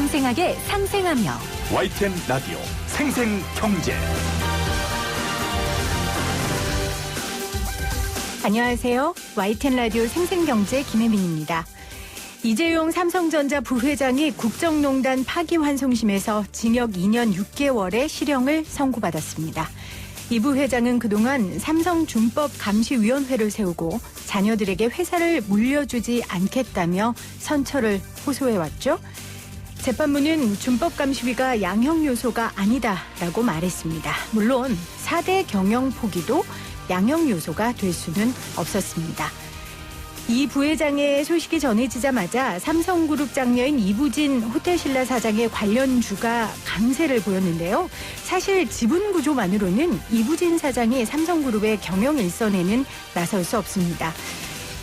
생생하게 상생하며 YTN 라디오 생생경제. 안녕하세요. YTN 라디오 생생경제 김혜민입니다. 이재용 삼성전자 부회장이 국정농단 파기환송심에서 징역 2년 6개월의 실형을 선고받았습니다. 이 부회장은 그동안 삼성준법감시위원회를 세우고 자녀들에게 회사를 물려주지 않겠다며 선처를 호소해왔죠. 재판부는 준법감시위가 양형 요소가 아니다라고 말했습니다. 물론 4대 경영 포기도 양형 요소가 될 수는 없었습니다. 이 부회장의 소식이 전해지자마자 삼성그룹 장녀인 이부진 호텔신라 사장의 관련주가 강세를 보였는데요. 사실 지분 구조만으로는 이부진 사장이 삼성그룹의 경영 일선에는 나설 수 없습니다.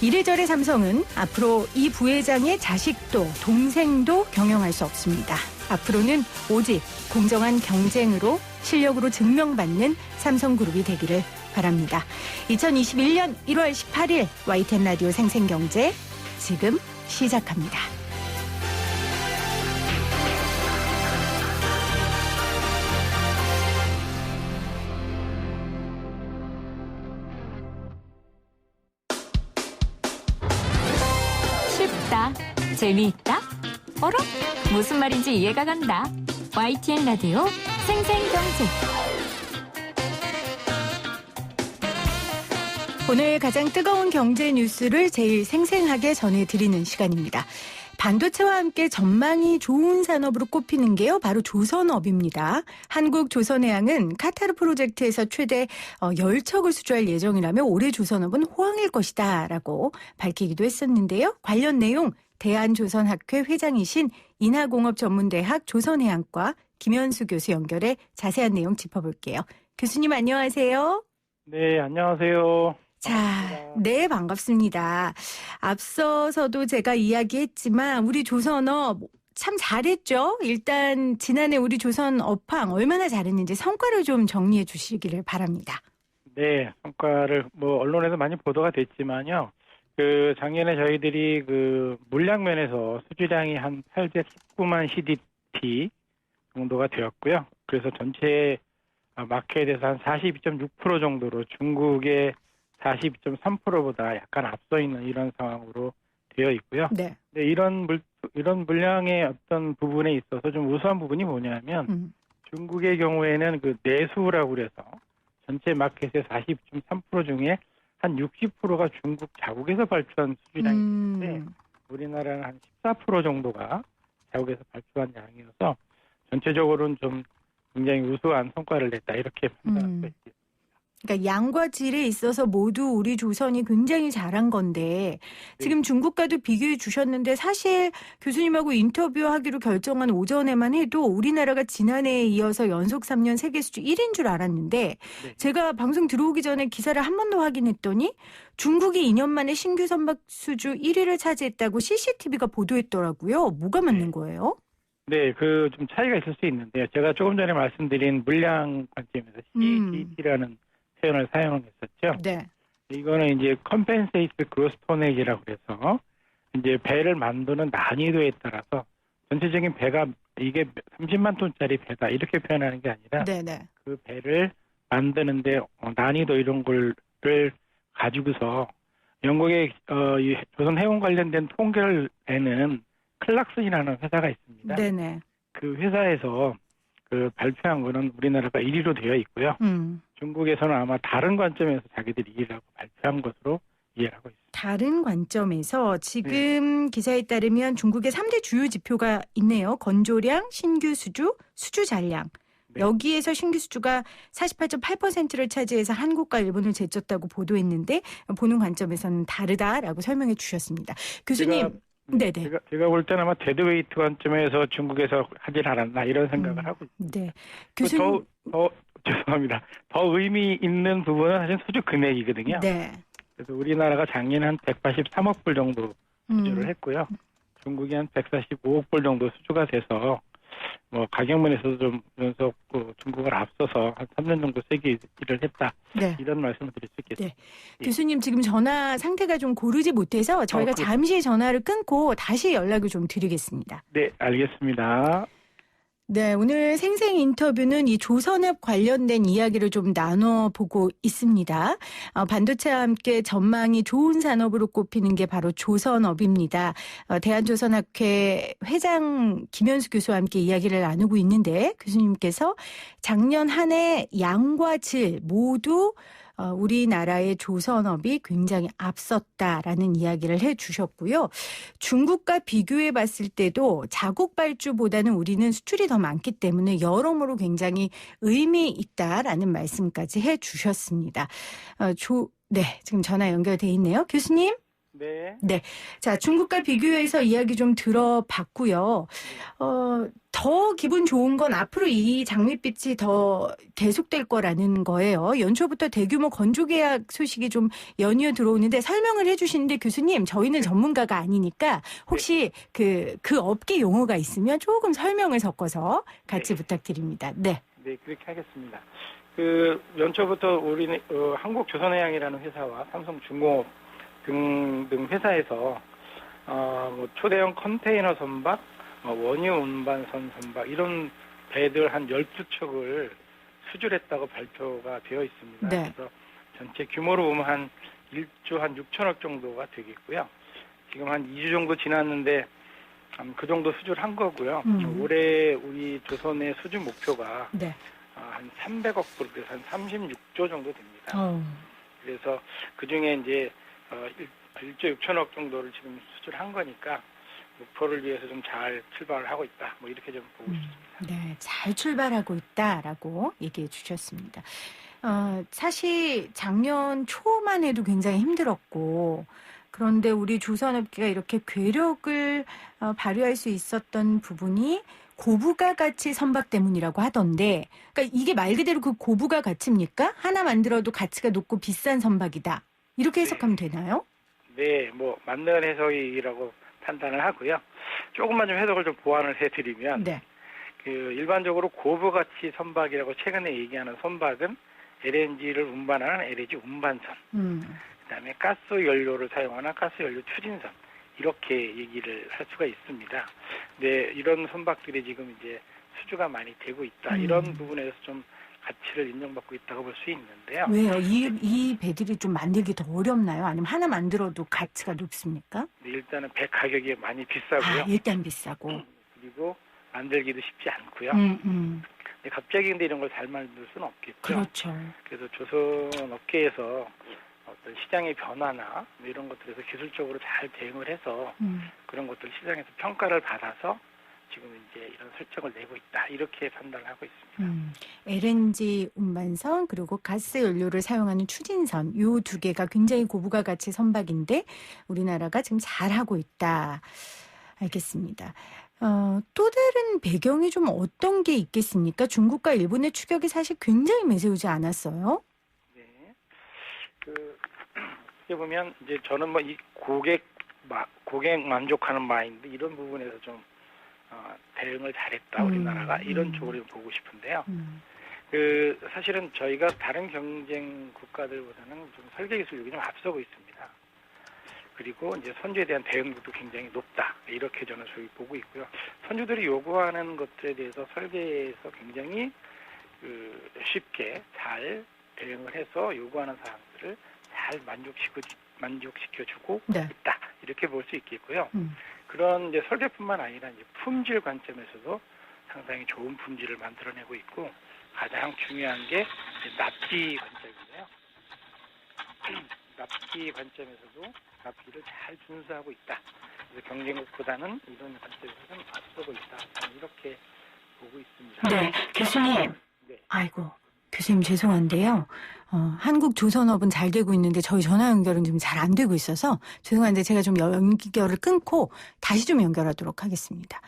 이래저래 삼성은 앞으로 이 부회장의 자식도 동생도 경영할 수 없습니다. 앞으로는 오직 공정한 경쟁으로 실력으로 증명받는 삼성그룹이 되기를 바랍니다. 2021년 1월 18일 YTN 라디오 생생경제 지금 시작합니다. 쉽다, 재미있다, 어라? 무슨 말인지 이해가 간다. YTN 라디오 생생경제. 오늘 가장 뜨거운 경제 뉴스를 제일 생생하게 전해드리는 시간입니다. 반도체와 함께 전망이 좋은 산업으로 꼽히는 게요, 바로 조선업입니다. 한국조선해양은 카타르 프로젝트에서 최대 10척을 수주할 예정이라며 올해 조선업은 호황일 것이다 라고 밝히기도 했었는데요. 관련 내용 대한조선학회 회장이신 인하공업전문대학 조선해양과 김현수 교수 연결해 자세한 내용 짚어볼게요. 교수님 안녕하세요. 네, 안녕하세요. 자, 네, 반갑습니다. 앞서서도 제가 이야기했지만 우리 조선업 참 잘했죠? 일단 지난해 우리 조선 업황 얼마나 잘했는지 성과를 좀 정리해 주시기를 바랍니다. 네, 성과를 언론에서 많이 보도가 됐지만요. 작년에 저희들이 물량 면에서 수주량이 한 819만 CDT 정도가 되었고요. 그래서 전체 마켓에서 한 42.6% 정도로 중국의 42.3%보다 약간 앞서 있는 이런 상황으로 되어 있고요. 네. 근데 이런 물량의 어떤 부분에 있어서 좀 우수한 부분이 뭐냐면 중국의 경우에는 내수라고 그래서 전체 마켓의 40.3% 중에 한 60%가 중국 자국에서 발표한 수주량인데 우리나라는 한 14% 정도가 자국에서 발표한 양이어서 전체적으로는 좀 굉장히 우수한 성과를 냈다 이렇게 판단할 수 있습니다. 그러니까 양과 질에 있어서 모두 우리 조선이 굉장히 잘한 건데 지금 중국과도 비교해 주셨는데 사실 교수님하고 인터뷰하기로 결정한 오전에만 해도 우리나라가 지난해에 이어서 연속 3년 세계 수주 1위인 줄 알았는데 제가 방송 들어오기 전에 기사를 한 번 더 확인했더니 중국이 2년 만에 신규 선박 수주 1위를 차지했다고 CCTV가 보도했더라고요. 뭐가 맞는 거예요? 네, 좀 차이가 있을 수 있는데요. 제가 조금 전에 말씀드린 물량 관점에서 CGT라는 표현을 사용했었죠. 네. 이거는 이제 Compensate Gross Tonnage라고 해서 이제 배를 만드는 난이도에 따라서 전체적인 배가 이게 30만 톤짜리 배다 이렇게 표현하는 게 아니라 네네. 그 배를 만드는데 난이도 이런 걸 가지고서 영국의 조선 해운 관련된 통계에는 클락슨이라는 회사가 있습니다. 네네. 그 회사에서 발표한 거는 우리나라가 1위로 되어 있고요. 중국에서는 아마 다른 관점에서 자기들이 1위라고 발표한 것으로 이해를 하고 있습니다. 다른 관점에서 지금 기사에 따르면 중국의 3대 주요 지표가 있네요. 건조량, 신규 수주, 수주 잔량. 네. 여기에서 신규 수주가 48.8%를 차지해서 한국과 일본을 제쳤다고 보도했는데 보는 관점에서는 다르다라고 설명해 주셨습니다. 교수님. 네네. 제가 볼 때는 아마 데드웨이트 관점에서 중국에서 하진 않았나 이런 생각을 하고 있습니다. 네. 교수님. 죄송합니다. 더 의미 있는 부분은 사실 수주 금액이거든요. 네. 그래서 우리나라가 작년에 한 183억 불 정도 수주를 했고요. 중국이 한 145억 불 정도 수주가 돼서 뭐 가격면에서도 좀 연속 중국을 앞서서 한 3년 정도 세게 일을 했다. 네. 이런 말씀을 드릴 수 있겠습니다. 네. 교수님 지금 전화 상태가 좀 고르지 못해서 저희가 잠시 전화를 끊고 다시 연락을 좀 드리겠습니다. 네, 알겠습니다. 네, 오늘 생생 인터뷰는 이 조선업 관련된 이야기를 좀 나눠보고 있습니다. 반도체와 함께 전망이 좋은 산업으로 꼽히는 게 바로 조선업입니다. 대한조선학회 회장 김현수 교수와 함께 이야기를 나누고 있는데 교수님께서 작년 한 해 양과 질 모두 우리나라의 조선업이 굉장히 앞섰다라는 이야기를 해주셨고요. 중국과 비교해 봤을 때도 자국 발주보다는 우리는 수출이 더 많기 때문에 여러모로 굉장히 의미 있다라는 말씀까지 해주셨습니다. 네, 지금 전화 연결돼 있네요. 교수님. 네. 네. 자, 중국과 비교해서 이야기 좀 들어봤고요. 더 기분 좋은 건 앞으로 이 장밋빛이 더 계속될 거라는 거예요. 연초부터 대규모 건조 계약 소식이 좀 연이어 들어오는데 설명을 해주시는데 교수님, 저희는 전문가가 아니니까 혹시 그 업계 용어가 있으면 조금 설명을 섞어서 같이 부탁드립니다. 네. 네, 그렇게 하겠습니다. 연초부터 우리는 한국조선해양이라는 회사와 삼성중공업 등등 회사에서 뭐 초대형 컨테이너 선박, 원유 운반선 선박 이런 배들 한 12척을 수출했다고 발표가 되어 있습니다. 네. 그래서 전체 규모로 보면 한 1조 한 6천억 정도가 되겠고요. 지금 한 2주 정도 지났는데 그 정도 수출한 거고요. 올해 우리 조선의 수출 목표가 네. 한 300억 불, 그래서 한 36조 정도 됩니다. 그래서 그중에 이제 1조 6천억 정도를 지금 수출한 거니까 목표를 위해서 좀 잘 출발을 하고 있다. 뭐 이렇게 좀 보고 싶습니다. 네, 잘 출발하고 있다라고 얘기해 주셨습니다. 사실 작년 초만 해도 굉장히 힘들었고 그런데 우리 조선업계가 이렇게 괴력을 발휘할 수 있었던 부분이 고부가 가치 선박 때문이라고 하던데 그러니까 이게 말 그대로 그 고부가 가치입니까? 하나 만들어도 가치가 높고 비싼 선박이다. 이렇게 해석하면 되나요? 네, 뭐 맞는 해석이라고 판단을 하고요. 조금만 좀 해석을 좀 보완을 해드리면 네. 일반적으로 고부가치 선박이라고 최근에 얘기하는 선박은 LNG를 운반하는 LNG 운반선, 그다음에 가스 연료를 사용하는 가스 연료 추진선 이렇게 얘기를 할 수가 있습니다. 네, 이런 선박들이 지금 이제 수주가 많이 되고 있다. 이런 부분에서 좀 가치를 인정받고 있다고 볼 수 있는데요. 왜요? 이 배들이 좀 만들기 더 어렵나요? 아니면 하나 만들어도 가치가 높습니까? 네, 일단은 배 가격이 많이 비싸고요. 일단 비싸고. 그리고 만들기도 쉽지 않고요. 갑자기 근데 이런 걸 잘 만들 수는 없겠죠. 그렇죠. 그래서 조선 업계에서 어떤 시장의 변화나 이런 것들에서 기술적으로 잘 대응을 해서 그런 것들 시장에서 평가를 받아서 지금 이제 이런 설정을 내고 있다. 이렇게 판단을 하고 있습니다. LNG 운반선 그리고 가스 연료를 사용하는 추진선 이 두 개가 굉장히 고부가 가치 선박인데 우리나라가 지금 잘하고 있다. 알겠습니다. 또 다른 배경이 좀 어떤 게 있겠습니까? 중국과 일본의 추격이 사실 굉장히 매서우지 않았어요? 네. 어떻게 보면 이제 저는 뭐 이 고객 만족하는 마인드 이런 부분에서 좀 대응을 잘했다 우리나라가 이런 쪽으로 보고 싶은데요. 사실은 저희가 다른 경쟁 국가들보다는 좀 설계 기술력이 좀 앞서고 있습니다. 그리고 이제 선주에 대한 대응도 굉장히 높다 이렇게 저는 저희 보고 있고요. 선주들이 요구하는 것들에 대해서 설계에서 굉장히 쉽게 잘 대응을 해서 요구하는 사항들을 잘 만족시켜주고 네. 있다 이렇게 볼 수 있겠고요. 그런 이제 설계뿐만 아니라 이제 품질 관점에서도 상당히 좋은 품질을 만들어내고 있고 가장 중요한 게 납기 관점인데요. 납기 관점에서도 납기를 잘 준수하고 있다. 그래서 경쟁국보다는 이런 관점에서는 앞서고 있다. 저는 이렇게 보고 있습니다. 네, 교수님. 네. 아이고, 교수님 죄송한데요. 한국조선업은 잘 되고 있는데 저희 전화 연결은 좀 잘 안 되고 있어서 죄송한데 제가 좀 연결을 끊고 다시 좀 연결하도록 하겠습니다.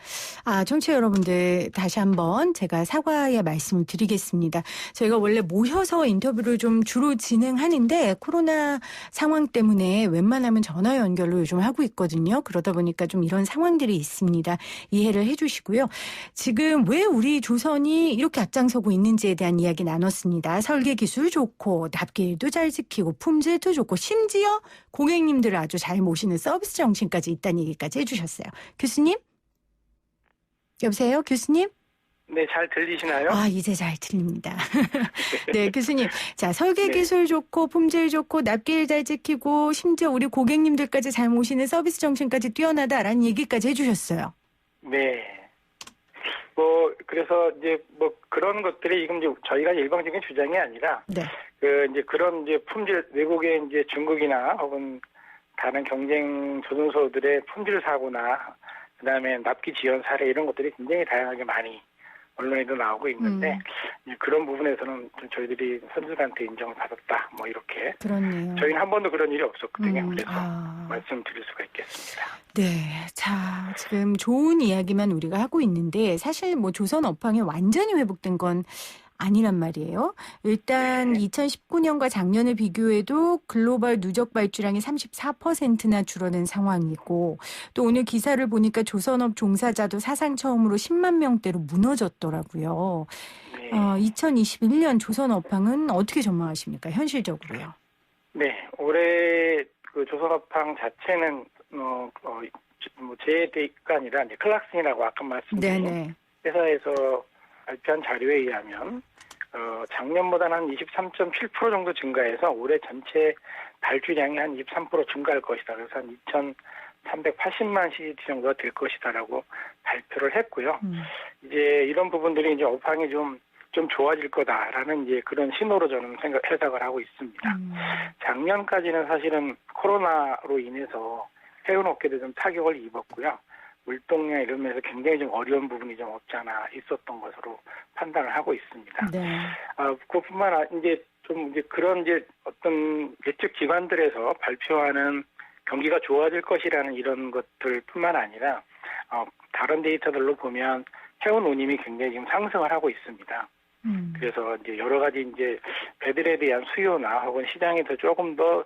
청취자 여러분들 다시 한번 제가 사과의 말씀을 드리겠습니다. 저희가 원래 모셔서 인터뷰를 좀 주로 진행하는데 코로나 상황 때문에 웬만하면 전화 연결로 요즘 하고 있거든요. 그러다 보니까 좀 이런 상황들이 있습니다. 이해를 해 주시고요. 지금 왜 우리 조선이 이렇게 앞장서고 있는지에 대한 이야기 나눴습니다. 설계 기술 좋고 납기일도 잘 지키고 품질도 좋고 심지어 고객님들을 아주 잘 모시는 서비스 정신까지 있다는 얘기까지 해주셨어요. 교수님? 여보세요? 교수님? 네, 잘 들리시나요? 이제 잘 들립니다. 네, 교수님. 자, 설계 기술 좋고 품질 좋고 납기일 잘 지키고 심지어 우리 고객님들까지 잘 모시는 서비스 정신까지 뛰어나다라는 얘기까지 해주셨어요. 네. 그래서 이제 그런 것들이 지금 이제 저희가 일방적인 주장이 아니라 네. 이제 그런 이제 품질 외국의 이제 중국이나 혹은 다른 경쟁 조선소들의 품질 사고나 그다음에 납기 지연 사례 이런 것들이 굉장히 다양하게 많이 언론에도 나오고 있는데 그런 부분에서는 좀 저희들이 선수들한테 인정을 받았다 이렇게. 그렇네요. 저희는 한 번도 그런 일이 없었거든요. 그래서 말씀드릴 수가 있겠습니다. 네, 자 지금 좋은 이야기만 우리가 하고 있는데 사실 조선 업황이 완전히 회복된 건 아니란 말이에요. 일단 2019년과 작년을 비교해도 글로벌 누적 발주량이 34%나 줄어든 상황이고 또 오늘 기사를 보니까 조선업 종사자도 사상 처음으로 10만 명대로 무너졌더라고요. 2021년 조선 업황은 어떻게 전망하십니까? 현실적으로요. 네, 올해 그 조선 업황 자체는 제 데이터가 아니라 이제 클락슨이라고 아까 말씀드린 회사에서 발표한 자료에 의하면 작년보다는 한 23.7% 정도 증가해서 올해 전체 발주량이 한 23% 증가할 것이다. 그래서 한 2,380만 CGT 정도가 될 것이다라고 발표를 했고요. 이제 이런 부분들이 이제 업황이 좀 좋아질 거다라는 이제 그런 신호로 저는 해석을 하고 있습니다. 작년까지는 사실은 코로나로 인해서 해운 업계도 좀 타격을 입었고요. 물동량 이러면서 굉장히 좀 어려운 부분이 좀 없지 않아 있었던 것으로 판단을 하고 있습니다. 네. 그뿐만 아니라 이제 그런 어떤 예측 기관들에서 발표하는 경기가 좋아질 것이라는 이런 것들뿐만 아니라 다른 데이터들로 보면 해운 운임이 굉장히 지금 상승을 하고 있습니다. 그래서 이제 여러 가지 이제 배들에 대한 수요나 혹은 시장에 더 조금 더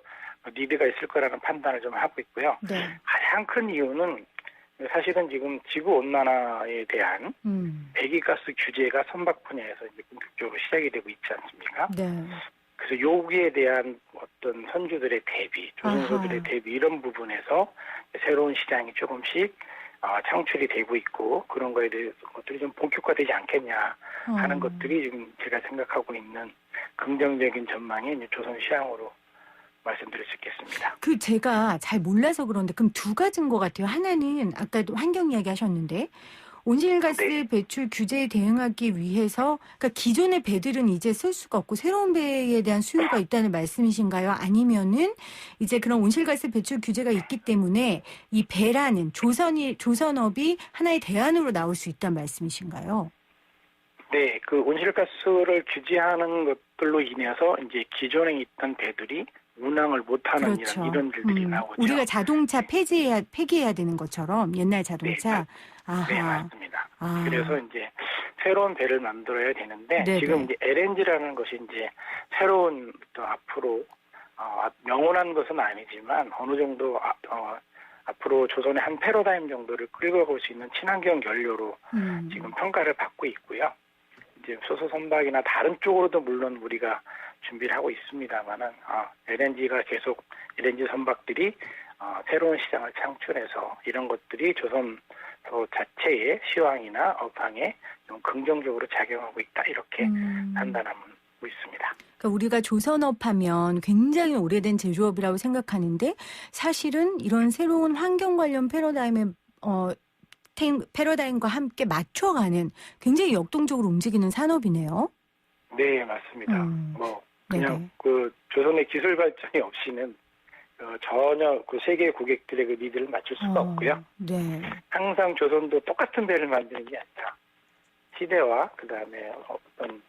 니드가 있을 거라는 판단을 좀 하고 있고요. 네. 가장 큰 이유는 사실은 지금 지구 온난화에 대한 배기가스 규제가 선박 분야에서 이제 본격적으로 시작이 되고 있지 않습니까? 네. 그래서 여기에 대한 어떤 선주들의 대비, 조선소들의 대비 이런 부분에서 새로운 시장이 조금씩 창출이 되고 있고 그런 거에 대해서 것들이 좀 본격화되지 않겠냐 하는 것들이 지금 제가 생각하고 있는 긍정적인 전망이 이제 조선 시장으로 말씀드릴 수 있겠습니다. 제가 잘 몰라서 그런데 그럼 두 가지인 것 같아요. 하나는 아까도 환경 이야기 하셨는데 온실가스 배출 규제에 대응하기 위해서 그러니까 기존의 배들은 이제 쓸 수가 없고 새로운 배에 대한 수요가 있다는 말씀이신가요? 아니면은 이제 그런 온실가스 배출 규제가 있기 때문에 이 배라는 조선업이 하나의 대안으로 나올 수 있다는 말씀이신가요? 네, 그 온실가스를 규제하는 것들로 인해서 이제 기존에 있던 배들이 운항을 못하는 이런 일들이 나오죠. 우리가 자동차 폐기해야 되는 것처럼 옛날 자동차. 네, 맞습니다. 그래서 이제 새로운 배를 만들어야 되는데 지금 이제 LNG라는 것이 이제 새로운 또 앞으로 명운한 것은 아니지만 어느 정도 앞으로 조선의 한 패러다임 정도를 끌고 갈 수 있는 친환경 연료로 지금 평가를 받고 있고요. 이제 소서 선박이나 다른 쪽으로도 물론 우리가 준비를 하고 있습니다만은 LNG가 계속 LNG 선박들이 새로운 시장을 창출해서 이런 것들이 조선소 자체의 시황이나 업황에 좀 긍정적으로 작용하고 있다 이렇게 판단하고 있습니다. 그러니까 우리가 조선업 하면 굉장히 오래된 제조업이라고 생각하는데 사실은 이런 새로운 환경 관련 패러다임과 함께 맞춰가는 굉장히 역동적으로 움직이는 산업이네요. 네, 맞습니다. 그냥 그 조선의 기술 발전이 없이는 전혀 그 세계 고객들의 그 니드를 맞출 수가 없고요. 네. 항상 조선도 똑같은 배를 만드는 게 아니라 시대와 그다음에 어떤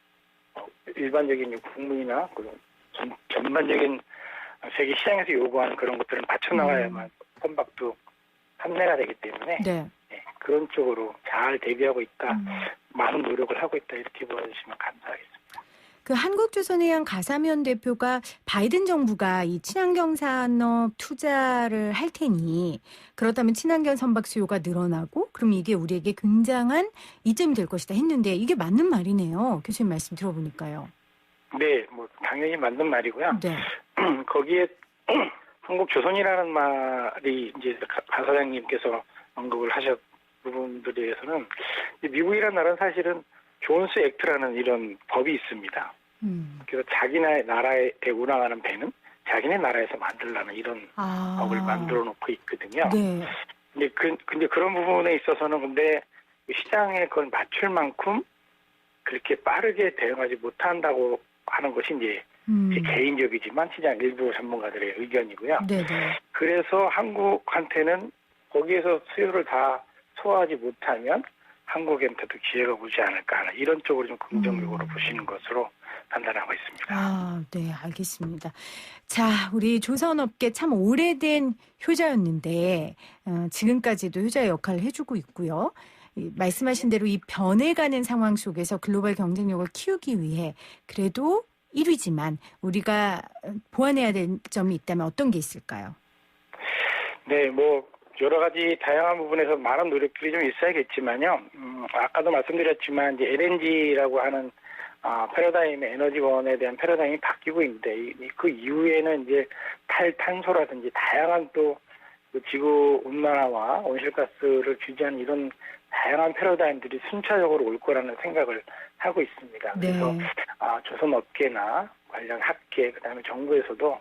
일반적인 국민이나 전반적인 세계 시장에서 요구하는 그런 것들을 맞춰 나가야만 선박도 판매가 되기 때문에 네. 그런 쪽으로 잘 대비하고 있다. 많은 노력을 하고 있다. 이렇게 보여주시면 감사하겠습니다. 그 한국조선해양 가사면 대표가 바이든 정부가 이 친환경 산업 투자를 할 테니 그렇다면 친환경 선박 수요가 늘어나고 그럼 이게 우리에게 굉장한 이점이 될 것이다 했는데 이게 맞는 말이네요. 교수님 말씀 들어보니까요. 네, 뭐 당연히 맞는 말이고요. 네. 거기에 한국조선이라는 말이 이제 가 사장님께서 언급을 하셨 부분들에 대해서는 미국이라는 나라는 사실은 존스 액트라는 이런 법이 있습니다. 그래서 자기네 나라에 운항하는 배는 자기네 나라에서 만들라는 이런 법을 만들어 놓고 있거든요. 네. 근데 그런 부분에 있어서는 근데 시장에 그걸 맞출 만큼 그렇게 빠르게 대응하지 못한다고 하는 것이 이제 제 개인적이지만 시장 일부 전문가들의 의견이고요. 네네. 그래서 한국한테는 거기에서 수요를 다 소화하지 못하면 한국한테도 기회가 오지 않을까 하는 이런 쪽으로 좀 긍정적으로 보시는 것으로 판단하고 있습니다. 아, 네, 알겠습니다. 자, 우리 조선업계 참 오래된 효자였는데 지금까지도 효자의 역할을 해주고 있고요. 말씀하신 대로 이 변해가는 상황 속에서 글로벌 경쟁력을 키우기 위해 그래도 1위지만 우리가 보완해야 될 점이 있다면 어떤 게 있을까요? 네, 뭐 여러 가지 다양한 부분에서 많은 노력들이 좀 있어야겠지만요. 아까도 말씀드렸지만 이제 LNG라고 하는 패러다임의 에너지원에 대한 패러다임이 바뀌고 있는데 그 이후에는 이제 탈탄소라든지 다양한 또 지구 온난화와 온실가스를 규제하는 이런 다양한 패러다임들이 순차적으로 올 거라는 생각을 하고 있습니다. 그래서 네. 조선업계나 관련 학계 그다음에 정부에서도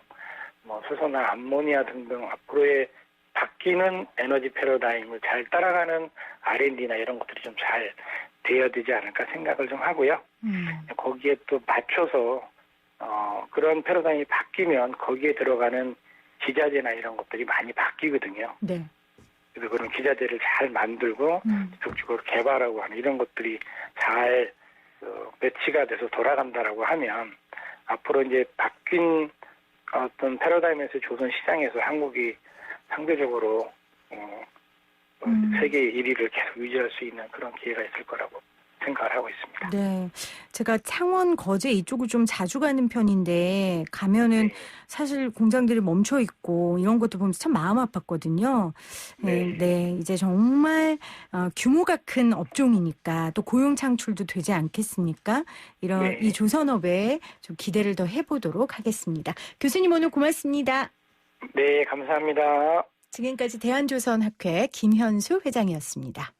뭐 수소나 암모니아 등등 앞으로의 바뀌는 에너지 패러다임을 잘 따라가는 R&D나 이런 것들이 좀 잘 돼야 되지 않을까 생각을 좀 하고요. 거기에 또 맞춰서 그런 패러다임이 바뀌면 거기에 들어가는 기자재나 이런 것들이 많이 바뀌거든요. 네. 그래서 그런 기자재를 잘 만들고 지속적으로 개발하고 하는 이런 것들이 잘 배치가 돼서 돌아간다라고 하면 앞으로 이제 바뀐 어떤 패러다임에서 조선 시장에서 한국이 상대적으로 세계 1위를 계속 유지할 수 있는 그런 기회가 있을 거라고 생각을 하고 있습니다. 네. 제가 창원, 거제 이쪽을 좀 자주 가는 편인데 가면은 네. 사실 공장들이 멈춰 있고 이런 것도 보면서 참 마음 아팠거든요. 네. 네. 이제 정말 규모가 큰 업종이니까 또 고용 창출도 되지 않겠습니까? 이런 네. 이 조선업에 좀 기대를 더 해보도록 하겠습니다. 교수님 오늘 고맙습니다. 네, 감사합니다. 지금까지 대한조선학회 김현수 회장이었습니다.